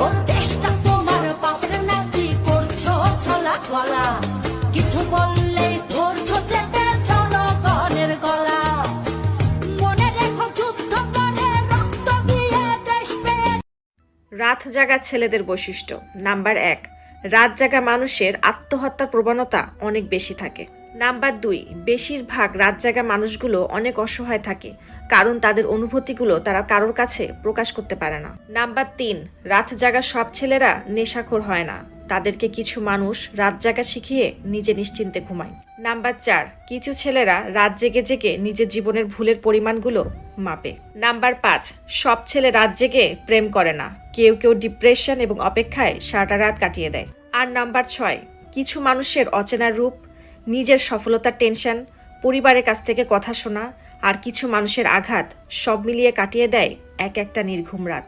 ওর দেশটা তোমার বাপের নাতি, করছো ছলা গলা, কিছু বললে ধরছো চেপে জনগণের গলা। মনে রেখো যুদ্ধ করে রক্ত দিয়ে দেশ পেয়ে। রাত জাগা ছেলেদের বৈশিষ্ট্য। নাম্বার 1, রাত জাগা মানুষের আত্মহত্যার প্রবণতা অনেক বেশি থাকে। নাম্বার 2, বেশিরভাগ রাত জাগা মানুষগুলো অনেক অসহায় থাকে, কারণ তাদের অনুভূতিগুলো তারা কারোর কাছে প্রকাশ করতে পারে না। নাম্বার 3, রাত জাগা সব ছেলেরা নেশাখোর হয় না, তাদেরকে কিছু মানুষ রাত জাগা শিখিয়ে নিজে নিশ্চিন্তে ঘুমায়। নাম্বার 4, কিছু ছেলেরা রাত জেগে জেগে নিজের জীবনের ভুলের পরিমাণগুলো মাপে। নাম্বার 5, সব ছেলে রাত জেগে প্রেম করে না, কেউ কেউ ডিপ্রেশন এবং অপেক্ষায় সারাটা রাত কাটিয়ে দেয়। আর নাম্বার 6, কিছু মানুষের অচেনা রূপ, নিজের সফলতার টেনশন, পরিবারের কাছ থেকে কথা শোনা আর কিছু মানুষের আঘাত সব মিলিয়ে কাটিয়ে দেয় এক একটা নির্ঘুম রাত।